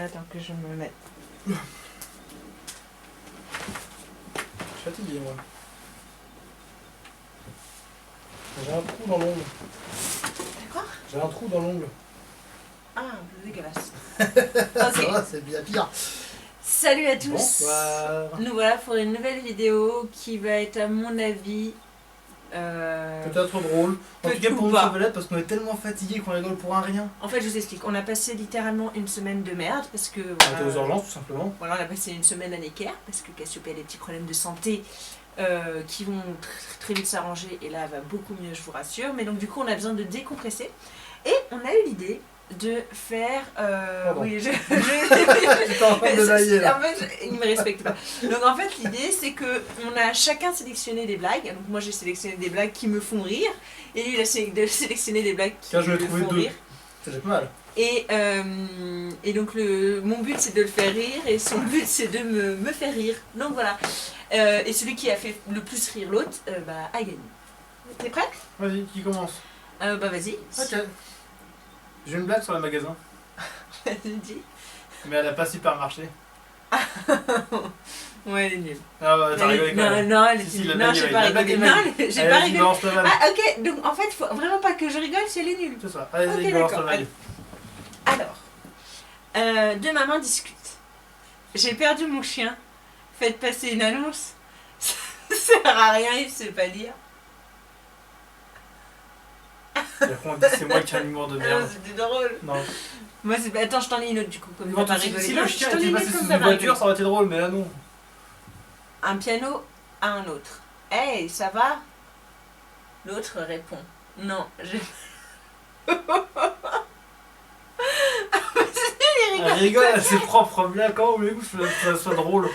Attends que je me mette. Je suis fatigué, moi. J'ai un trou dans l'ongle. Quoi? J'ai un trou dans l'ongle. Ah, un peu dégueulasse. Ça Ok. va, c'est bien pire. Salut à tous. Bonsoir. Nous voilà pour une nouvelle vidéo qui va être à mon avis... Peut-être drôle. En tout cas, pour nous, ça va l'être parce qu'on est tellement fatigué qu'on rigole pour un rien. En fait, je vous explique. On a passé littéralement une semaine de merde parce que... On était aux urgences, tout simplement. Voilà, on a passé une semaine à Necker parce que Cassiopée a des petits problèmes de santé qui vont très vite s'arranger et là, elle va beaucoup mieux, je vous rassure. Mais donc, du coup, on a besoin de décompresser. Et on a eu l'idée de faire... oui, J'étais en train de lailler, là. En fait, il me respecte pas. Donc, en fait, l'idée, c'est que on a chacun sélectionné des blagues. Donc, moi, j'ai sélectionné des blagues qui me font rire. Et lui, il a sélectionné des blagues qui Car je me vais trouver font deux. rire. Ça fait pas mal. Et donc mon but c'est de le faire rire et son but c'est de me faire rire. Donc voilà. Et celui qui a fait le plus rire l'autre a gagné. T'es prêt? Vas-y, qui commence? Bah vas-y. Ok. J'ai une blague sur le magasin, Vas-y, dis. mais elle a pas super marché. Ouais, elle est nulle. Ah ouais, t'as rigolé quand même. Non, elle est Si, nulle. la Non, blague, j'ai elle pas est- la rigolé. blague, Non, j'ai Allez, pas vas-y, rigolé. balance la vanne. Ah ok, donc en fait, faut vraiment pas que je rigole si elle est nulle. C'est ça. Allez, Ok, vas-y, balance la d'accord. vanne. Alors, deux mamans discutent. J'ai perdu mon chien. Faites passer une annonce. Ça sert à rien, il sait pas lire. Et après, on dit c'est moi qui ai un humour de Non, merde. c'était drôle. Non. Moi, c'est... Attends, je t'en ai une autre du coup, comme Quand t'as pas si rigolé. si Non, le je chien t'en ai était une passé autre sous comme une t'as pas voiture, rigolé. ça aurait été drôle, mais là non. Un piano à un autre. Hey, ça va? L'autre répond. Non, je... Elle rigole à ses propres blagues. Comment voulez-vous que ça soit drôle?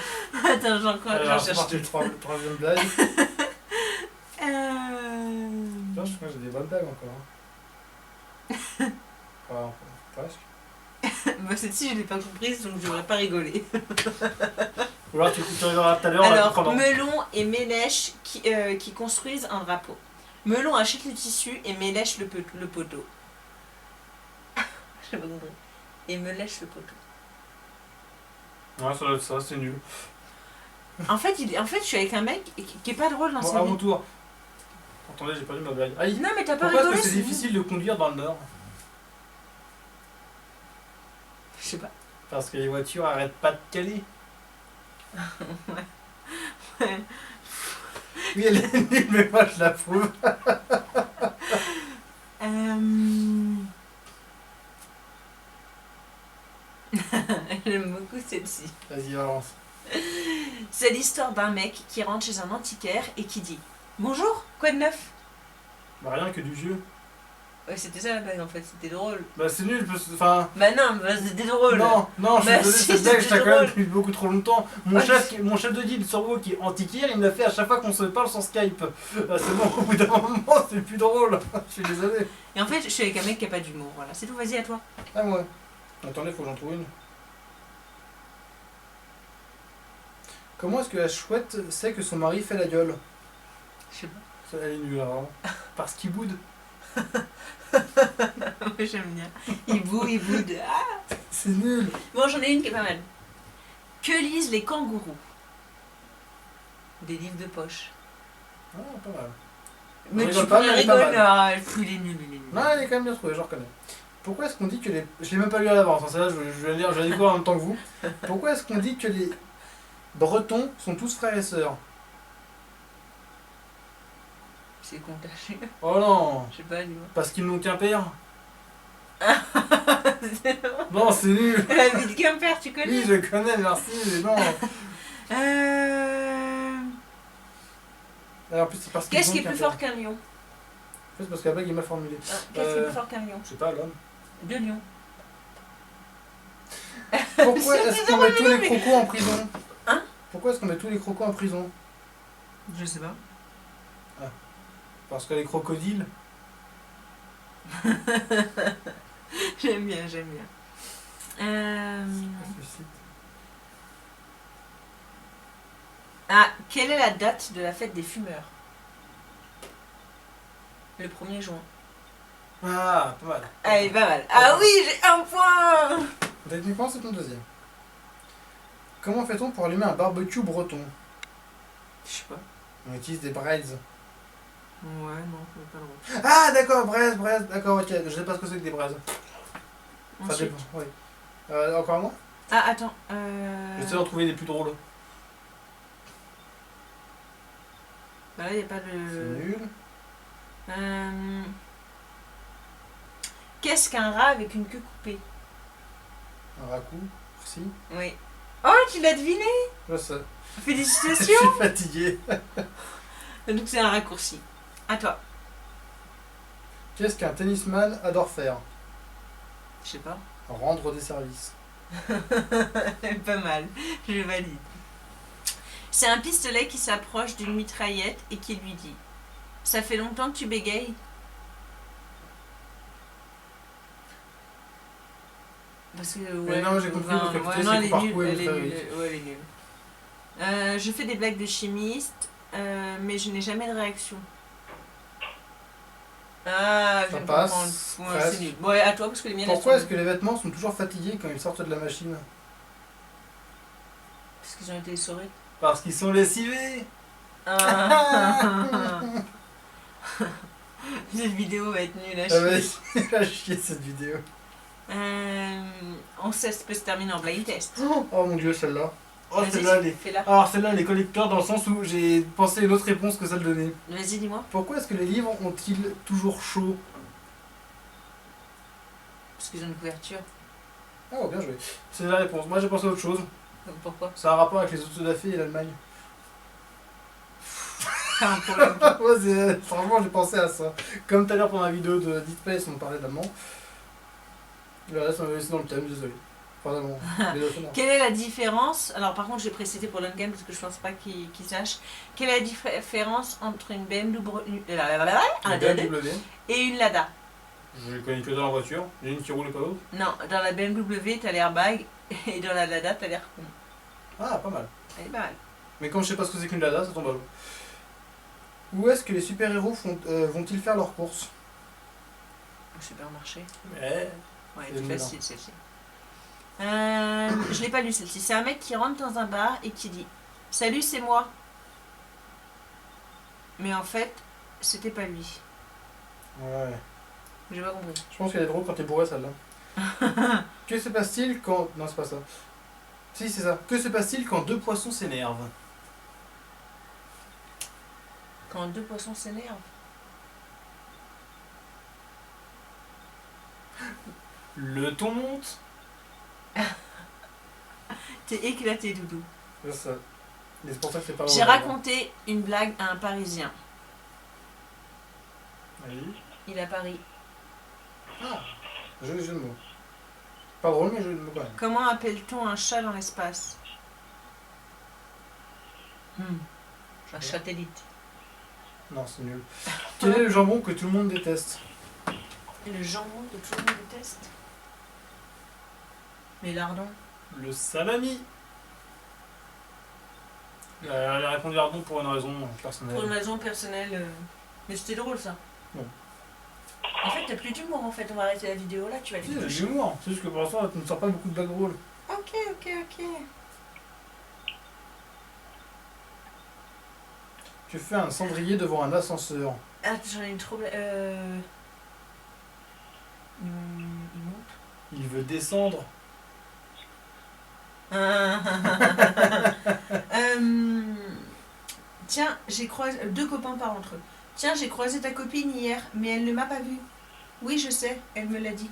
Attends, j'en Alors, c'est cherche. parti, le troisième blague. Euh... Putain, je crois que j'ai des bonnes blagues encore. Hein. Enfin, presque. Bah, celle-ci, je l'ai pas comprise, donc je n'aurais pas rigolé. Ou alors tu rigoleras tout à l'heure. on va Alors, comprendre. Melon et Mélèche qui construisent un drapeau. Melon achète le tissu et Mélèche le poteau. J'ai pas compris. Et me lèche le poteau. Ouais, ça doit être ça, c'est nul. En fait, je suis avec un mec qui est pas drôle dans Bon, sa à vie. mon tour. Attendez, j'ai perdu ma blague. Aïe. Non, mais t'as pas Pourquoi est-ce rigolé. que c'est difficile de conduire dans le Nord? Je sais pas. Parce que les voitures arrêtent pas de caler. Ouais. Oui, elle est nulle, mais moi je l'approuve. J'aime beaucoup celle-ci. Vas-y, balance. C'est l'histoire d'un mec qui rentre chez un antiquaire et qui dit bonjour, quoi de neuf? Bah, rien que du vieux. Ouais, c'était ça la blague en fait, c'était drôle. Bah, c'est nul, parce que. Enfin. Bah non, bah, c'était drôle. Non, non, je suis Bah, désolé, si, cette blague, je c'était t'ai quand même drôle. depuis beaucoup trop longtemps. Mon chef de guide sur WoW qui est antiquaire, il me l'a fait à chaque fois qu'on se parle sur Skype. Bah, c'est bon, au bout d'un moment, c'est plus drôle. Je suis désolé. Et en fait, je suis avec un mec qui a pas d'humour. Voilà, c'est tout, vas-y à toi. Ah, moi. Attendez, faut que j'en trouve une. Comment est-ce que la chouette sait que son mari fait la gueule? Je sais pas. Ça, elle est nulle, là, vraiment. Parce qu'il boude. Ouais, j'aime bien. Il boude. Ah. C'est nul. Bon, j'en ai une qui est pas mal. Que lisent les kangourous? Des livres de poche. Ah, pas mal. Mais Je tu rigole pas, mais elle est pas rigoles. mal. Ah, il est nul, il est nul. Non, elle est quand même bien trouvée, je reconnais. Pourquoi est-ce qu'on dit que les... Je l'ai même pas lu à l'avance, hein, celle-là, je vais lire, je vais la découvrir en même temps que vous. Pourquoi est-ce qu'on dit que les Bretons sont tous frères et sœurs? C'est contagieux. Oh non. Je sais pas, dis-moi. Parce qu'ils n'ont qu'un père? Non, c'est nul. La vie de Quimper, tu connais? Oui, je connais, merci, mais non. Alors, en plus, c'est parce qu'ils Qu'est-ce ont qui est qu'un plus père. fort qu'un lion? En fait, c'est parce que la blague est mal formulée. Qu'est-ce qui est plus fort qu'un lion? Je sais pas, l'homme. Deux lions. Pourquoi C'est est-ce qu'on met tous drôle, les mais- crocos en prison? Hein? Pourquoi est-ce qu'on met tous les crocos en prison? Je sais pas. Parce que les crocodiles. J'aime bien, j'aime bien. Ah, quelle est la date de la fête des fumeurs? Le 1er juin. Ah, pas mal. Allez, pas mal. Ah oui, j'ai un point! Techniquement, c'est ton deuxième. Comment fait-on pour allumer un barbecue breton? Je sais pas. On utilise des braises. Ouais, non, c'est pas le droit. Ah, d'accord, braise, d'accord, ok. Je sais pas ce que c'est que des braises. Ça Ensuite. dépend, oui. Encore moi? Ah, attends. J'essaie d'en trouver des plus drôles. Bah là, il n'y a pas C'est de. nul. Qu'est-ce qu'un rat avec une queue coupée? Un raccoon, merci. Oui. Oh, tu l'as deviné! Je sais. Je Félicitations! suis fatigué. Donc c'est un raccourci. À toi. Qu'est-ce qu'un tennisman adore faire? Je sais pas. Rendre des services. Pas mal. Je valide. C'est un pistolet qui s'approche d'une mitraillette et qui lui dit: ça fait longtemps que tu bégayes? Parce que, Mais non, j'ai compris, parce que ouais, putain, non, c'est elle est par nulle. coup, elle Elle est est nulle. très Ouais, elle est nulle. Je fais des blagues de chimiste, mais je n'ai jamais de réaction. Ah, je Ça viens de comprendre. passe, Ouais, presque. c'est nul. Bon, ouais, à toi, parce que les miennes, Pourquoi elles est-ce sont que les vêtements sont toujours fatigués quand ils sortent de la machine? parce qu'ils ont été essorés. Parce qu'ils sont lessivés. Ah. Cette vidéo va être nulle à Ah ouais, chier. il a chier cette vidéo. On sait, ça peut se terminer en blind test. Oh mon dieu, celle-là. Oh, Vas-y, celle-là, elle est... fais-la. Alors, celle-là, elle est collector dans le sens où j'ai pensé à une autre réponse que celle donnée. Vas-y, dis-moi. Pourquoi est-ce que les livres ont-ils toujours chaud? Parce qu'ils ont une couverture. Ah, oh, bien joué. C'est la réponse. Moi, j'ai pensé à autre chose. Donc pourquoi? Ça a un rapport avec les autodafés et l'Allemagne. C'est un problème. Moi, franchement, j'ai pensé à ça. Comme tout à l'heure pour ma vidéo de Deep Space, on parlait d'allemand. Là, ça m'a laissé dans le thème, désolé. Pardon, les autres, non. Quelle est la différence? Alors, par contre, j'ai précisé pour l'Uncan parce que je pense pas qu'il sache. Quelle est la différence entre une BMW Le BMW, et une Lada? je les connais que dans la voiture. Il y en a une qui roule et pas l'autre. Non, dans la BMW, t'as l'airbag et dans la Lada, t'as l'air con. Ah, pas mal. Elle est pas mal. Mais comme je sais pas ce que c'est qu'une Lada, ça tombe à l'eau. Où est-ce que les super-héros vont-ils faire leurs courses? Au supermarché. Ouais. Ouais, C'est c'est nul, facile celle-ci. Je l'ai pas lu celle-ci. C'est un mec qui rentre dans un bar et qui dit: salut, c'est moi. Mais en fait, c'était pas lui. Ouais. J'ai pas compris. Je pense qu'elle est drôle quand t'es bourré, celle-là. Que se passe-t-il quand... Non, c'est pas ça. Si, c'est ça. Que se passe-t-il quand deux poissons s'énervent? Quand deux poissons s'énervent. Le ton monte. T'es éclaté, Doudou. C'est ça. Mais c'est pour ça que c'est pas J'ai drôle. raconté une blague à un Parisien. Oui. Il est à Paris. Ah, jeu de mots. Pas drôle, mais jeu de mots quand même. Comment appelle-t-on un chat dans l'espace? Un satellite. Non, c'est nul. Quel est le jambon que tout le monde déteste? Le jambon que tout le monde déteste. Les lardons. Le salami. Elle a répondu lardon pour une raison personnelle. Pour une raison personnelle. Mais c'était drôle ça. Non. En fait, t'as plus d'humour en fait. On va arrêter la vidéo là. Tu vas Si, aller. j'ai de l'humour. C'est juste que pour l'instant, tu ne sors pas beaucoup de blagues drôles. Ok, ok, ok. Tu fais un cendrier devant un ascenseur. Ah, j'en ai une trop. Il monte. Il veut descendre. Tiens, j'ai croisé. Deux copains parlent entre eux. Tiens, j'ai croisé ta copine hier, mais elle ne m'a pas vue. Oui, je sais, elle me l'a dit.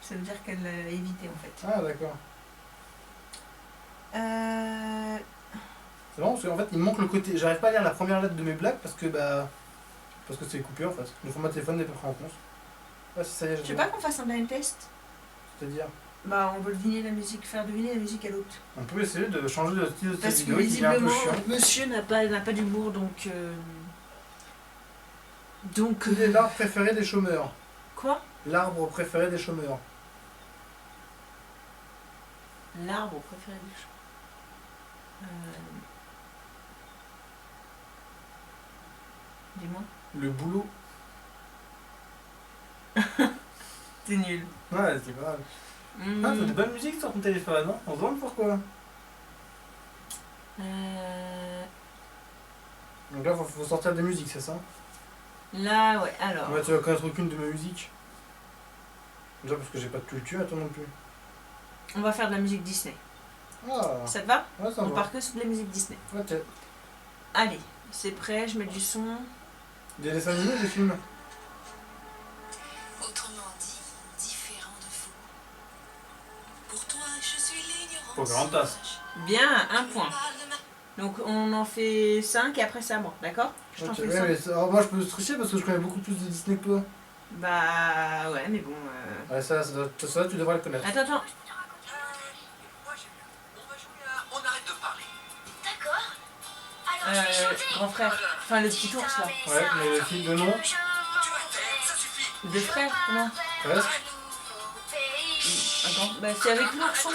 Ça veut dire qu'elle l'a évité en fait. Ah, d'accord. C'est marrant parce qu'en fait, il me manque le côté. J'arrive pas à lire la première lettre de mes blagues parce que c'est coupé en fait. Le format téléphone n'est pas pris en compte. Ah, si ça y est, Tu veux pas qu'on fasse un blind test? C'est-à-dire, Bah, on veut deviner la musique, faire deviner la musique à l'autre. on peut essayer de changer le style de cette Parce que vidéo qui est un peu visiblement, chiant. monsieur n'a pas d'humour, donc. Quel est l'arbre préféré des chômeurs? Quoi? L'arbre préféré des chômeurs. L'arbre préféré du chat. Dis-moi. Le boulot. C'est nul. Ouais, c'est pas grave. Hmm. Ah, t'as de bonne musique sur ton téléphone, hein? On se demande pourquoi. Donc là, faut sortir des musiques, c'est ça? Là, ouais, alors. Ouais, tu vas connaître aucune de mes musiques. Déjà parce que j'ai pas de culture, et toi non plus. On va faire de la musique Disney. Ah, Ça te va? ouais, ça On va. part que sur les musiques Disney. Ok. Allez, c'est prêt, je mets du son. Des dessins animés ou des films? Autrement dit, différent de vous. Pour toi, je suis l'ignorance. Pocahontas. Bien, un point. Donc on en fait 5 et après c'est à moi, d'accord? Je t'en Ok, fais ouais, 5. mais alors, moi je peux tricher parce que je connais beaucoup plus de Disney que toi. Bah ouais, mais bon. Ouais, ça tu devrais le connaître. Attends, attends. On arrête de parler. D'accord. Alors je vais chanter. Grand frère. Enfin, le petit ours là. Ouais, mais le film de nom, Tu as tête, ça suffit. Deux frères, comment? presque. Attends, bah c'est avec l'ourson.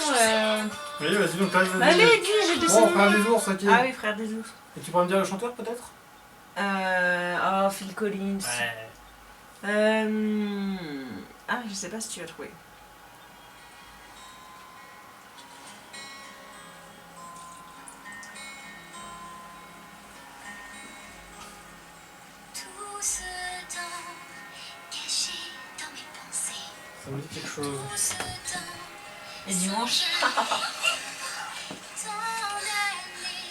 Oui, vas-y, donc là, Bah, allez, dis, j'ai Bon, dessiné. frère des ours, ok. Ah oui, frère des ours. Et tu pourrais me dire le chanteur peut-être? Oh, Phil Collins. Ouais. Ah, je sais pas si tu vas trouver. Tout ce temps caché dans mes pensées. Ça me dit quelque chose. Tout ce temps Et dimanche. tant d'années,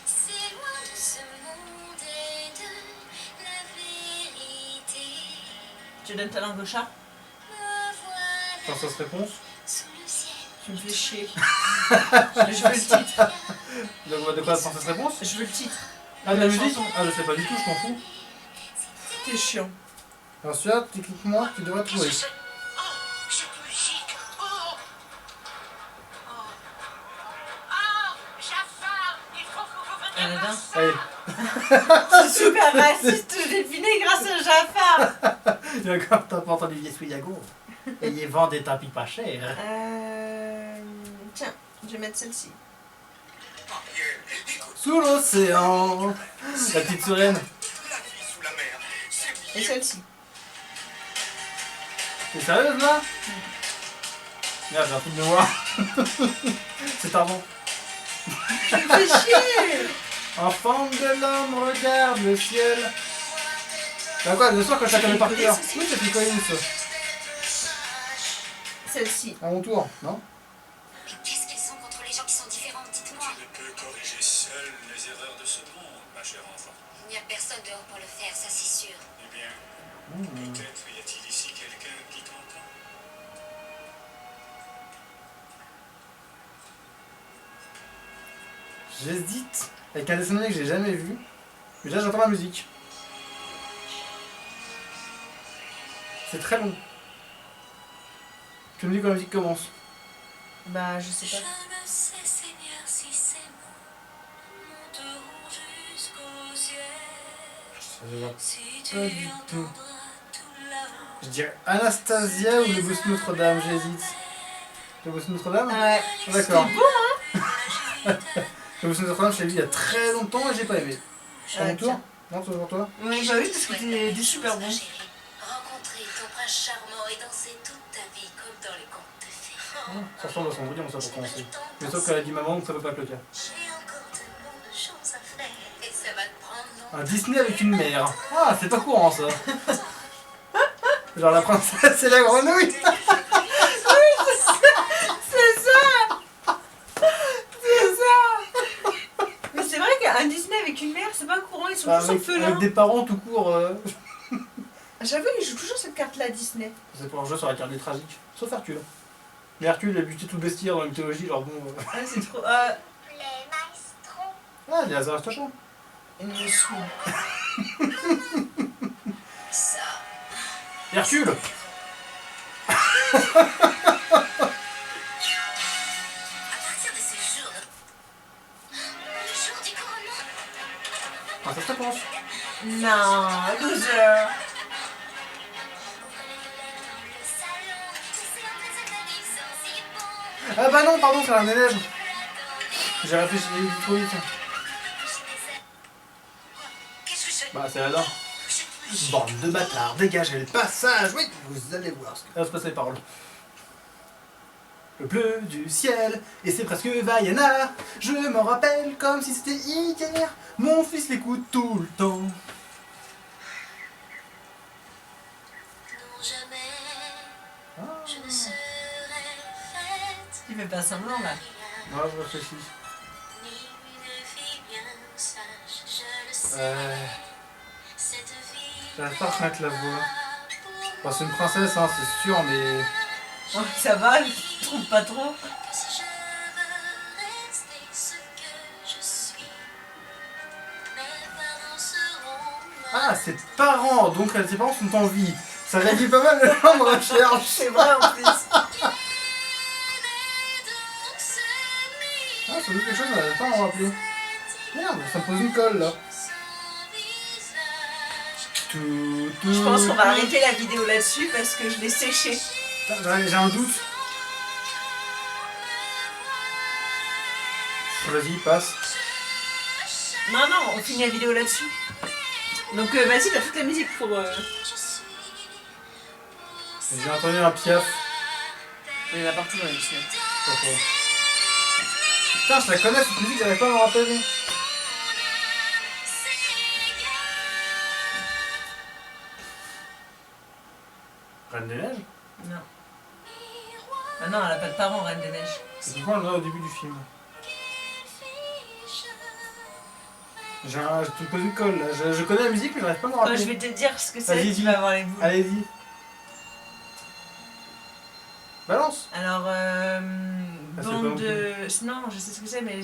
c'est loin de ce monde et de la vérité. Tu donnes ta langue au chat? Me voilà Princesse Réponse. sous le ciel. Tu me fais chier. Je veux le titre. De quoi, Princesse Réponse? Je veux le titre. Ah, de la musique? Ah, je sais pas du tout, je m'en fous. T'es chiant. Alors celui-là, techniquement, tu devrais trouver. Cette musique. Oh, Jafar, il faut que vous veniez. Aladdin. Allez, C'est super raciste, j'ai deviné grâce à Jafar. d'accord, t'as pas entendu Yago. Ayez vend des tapis pas chers. Tiens, je vais mettre celle-ci. écoute, Sous l'océan. La petite sirène. la vie sous la mer, c'est Et celle-ci. T'es sérieuse là? Merde, j'ai un truc de mémoire. C'est Tarzan. Tu me fais chier. Enfant de l'homme, regarde le ciel. Bah quoi, le soir quand je la connais par cœur. Oui, c'est Phil Collins. Celle-ci. À mon tour, non? Mais qu'est-ce qu'ils sont contre les gens qui sont différents, dites-moi. Tu ne peux corriger seul les erreurs de ce monde, ma chère enfant. Il n'y a personne dehors pour le faire, ça c'est sûr. Eh bien, peut-être y a-t-il ici quelqu'un qui t'entend. J'hésite avec un dessin animé que j'ai jamais vu. Mais déjà j'entends la musique. C'est très long. Tu me dis quand la musique commence. Bah, je sais Je pas. ne sais, Seigneur, si ces mots monteront jusqu'au ciel. Je vois Si pas tu du tout. entendras tout là-haut. Je dirais Anastasia ou le bossu de Notre-Dame, j'hésite. Le bossu de Notre-Dame? Ouais. D'accord. C'était beau, Le bossu de Notre-Dame, je l'ai vu il y a très longtemps et j'ai pas aimé. À mon tour? tiens. Non, toujours toi? Oui, bah oui, parce que t'es des super bons. Rencontrer ton prince charmant et danser toute ta vie comme dans les contes de fées. Ça ressemble à Cendrillon, ça pour commencer. Mais Mais sauf qu'elle a dit maman, donc ça peut pas être le cas. j'ai encore tellement de choses à faire et ça va te prendre longtemps. Un Disney avec une mère. Ah, c'est pas courant ça. Genre la princesse et la grenouille. C'est ça. C'est ça. Mais c'est vrai qu'un Disney avec une mère, c'est pas courant, ils sont tous Avec, orphelins. avec des parents tout court. J'avoue, ils jouent toujours cette carte-là, Disney. C'est pour un jeu sur la carte des tragiques. Sauf Hercule. Mais Hercule a buté tout le bestiaire dans la mythologie, genre bon. Ah, c'est trop. Les maestros. Ah, il y a Zarastocha. Il me saoule. Ça. Hercule. À partir de ce jour. Le jour du couronnement. Ah, ça se pense. Non, loser. Le salon. Tu sais, en fait, cette amie sont si bons. Ah bah non, pardon, c'est la neige. J'ai réfléchi trop vite. Qu'est-ce que c'est? Bah c'est Aladdin. Cette Bande de bâtards, dégagez le passage. Oui, vous allez voir ce que... Ah, c'est pas ça les paroles. Le bleu du ciel, et c'est presque Vaiana. Je m'en rappelle comme si c'était hier. Mon fils l'écoute tout le temps. Non, jamais, Ah. je ne serai faite. Tu fais pas semblant là. Ouais, je réfléchis. Ni une fille bien sage, je le sais. Cette vie. J'arrive pas à reconnaître la voix. Bon, c'est une princesse, hein, c'est sûr, mais... Oh, ça va, je trouve pas trop. Que si je veux rester ce que je suis, mes parents seront Ah, ses parents, donc ses parents sont en vie. Ça réduit pas mal le champ de recherche. C'est vrai en plus. Ah, ça dit quelque chose, mais j'arrive pas à m'en rappeler. Merde, ça me pose une colle, là. Je pense qu'on va arrêter la vidéo là-dessus parce que je l'ai séché. J'ai un doute. Vas-y, passe. Non, non, on finit la vidéo là-dessus. Donc vas-y, t'as toute la musique pour... J'ai entendu un piaf. Il y en a partout dans la Disney. Putain, je la connais cette musique, j'arrive pas à m'en rappeler. Reine des Neiges? Non. Ah non, elle a pas de parents, Reine des Neiges. C'est quoi le au début du film? Tu me poses une colle là. Je connais la musique mais j'arrive pas à m'en rappeler. Je vais te dire ce que c'est, Vas-y, tu vas avoir les boules. Allez-y. Balance. Alors, c'est bande pas de... Non, je sais ce que c'est, mais...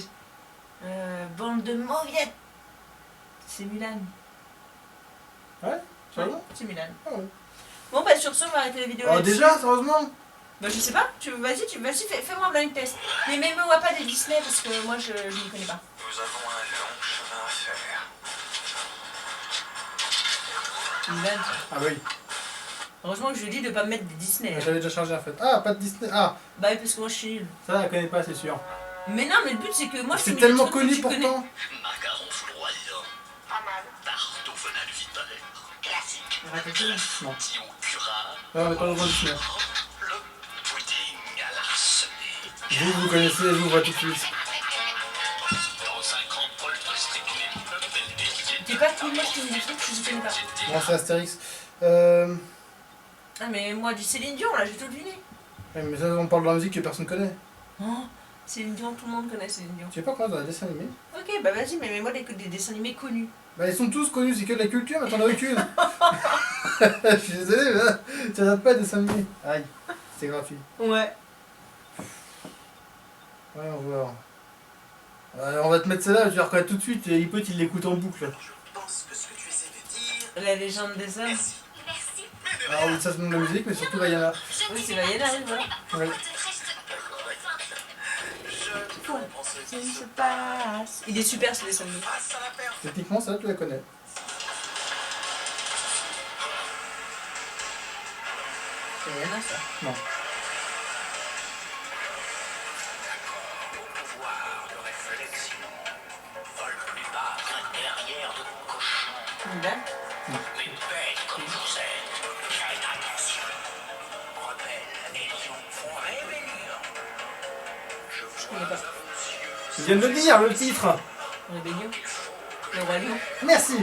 bande de mauviettes. C'est Mulan. Ouais, sérieusement? C'est Mulan. Ah ouais. Bon, bah sur ce, on va arrêter la vidéo Oh là-dessus. déjà, sérieusement? Bah je sais pas, vas-y, fais-moi un blind test. Mais mets-moi pas des Disney parce que moi je n'y connais pas. Nous avons un long chemin à faire. Mulan. Ah oui, Heureusement que je lui dis de pas me mettre des Disney. Hein. j'avais déjà chargé en fait. Ah, pas de Disney. Ah, Bah oui, parce que moi je suis nulle. ça, elle connaît pas, c'est sûr. Mais non, mais le but c'est que moi je C'est suis tellement connu pourtant. Macaron foudroyant. Pas mal. Tarte au venin de vipère. Classique. Non. Petit au curare. Non, mais pas dans Disney. Le pudding à l'arsenet. Vous connaissez, je vous vois tout de suite. Dans un grand bol de strychnine, belle déliée. T'es pas cool, moi je te dis des trucs que je connais pas. Bon, c'est Astérix. Ah mais moi du Céline Dion là, j'ai tout deviné. Ouais, mais ça, on parle de la musique que personne connaît. Oh, Céline Dion, tout le monde connaît Céline Dion. Tu sais pas quoi dans les dessins animés? Ok, bah vas-y, mais mets-moi des dessins animés connus. Bah, ils sont tous connus, c'est que de la culture, mais t'en as aucune. Je suis désolé, mais là, tu regardes pas les dessins animés. Aïe, c'est gratuit. Ouais. Ouais, on va voir. On va te mettre celle-là, je vais reconnaître tout de suite, et Hippolyte il l'écoute en boucle. Je pense que ce que tu essaies de dire. La légende des hommes. Merci. Merci. Alors oui, ça c'est le nom de la musique, mais surtout Vaiana. Oui, c'est Vaiana, oui, voilà. Ouais. Je pense Qu'est-ce qui se passe? Il est super ce dessin animé. face à la perte. Techniquement, ça tu la connais. C'est Vaiana ça. Non. Au pouvoir de réflexion. Vole plus bas qu'un derrière de cochon. Mulan. Mais bête comme vous êtes, faites attention. Rebelles et lions font rébellion. Je connais vois pas. vos yeux. Je viens de le dire, le titre. Rébellion. Le roi lion. Merci.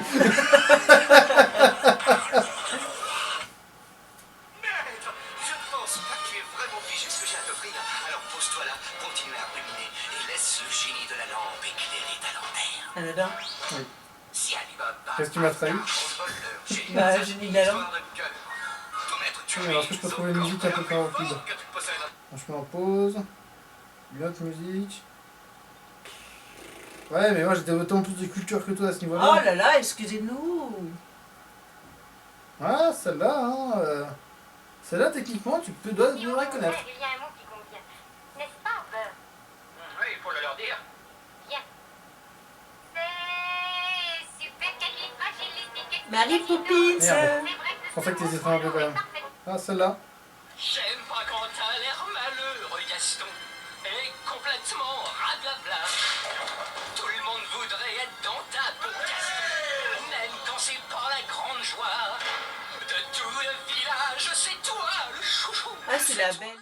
Maître, je ne pense pas que tu aies vraiment pigé ce que j'ai à t'offrir. Alors pose-toi là, continue à ruminer et laisse le génie de la lampe éclairer ta lanterne. Anodin. Si Alibaba Qu'est-ce que tu m'as trahi? Bah, génie de la lampe. Alors, est-ce que je peux trouver une musique un peu plus rapide? Je mets en pause. Une autre musique. Ouais, mais moi j'étais autant plus de culture que toi à ce Oh niveau-là. là là, excusez-nous. Ah, celle-là, hein. Celle-là, techniquement, dois le reconnaître. Il y a un mot qui convient. N'est-ce pas, Beurre? Oui, il faut le leur dire. C'est supercalifragilistique. Marie Poppins. Merde. Je pensais que t'hésitais un peu quand même. Ah, celle-là. J'aime pas quand t'as l'air malheureux, Gaston. Et complètement rablabla. Tout le monde voudrait être dans ta peau, Gaston. Même quand c'est pas la grande joie. C'est toi, le chouchou. Ah, c'est la belle.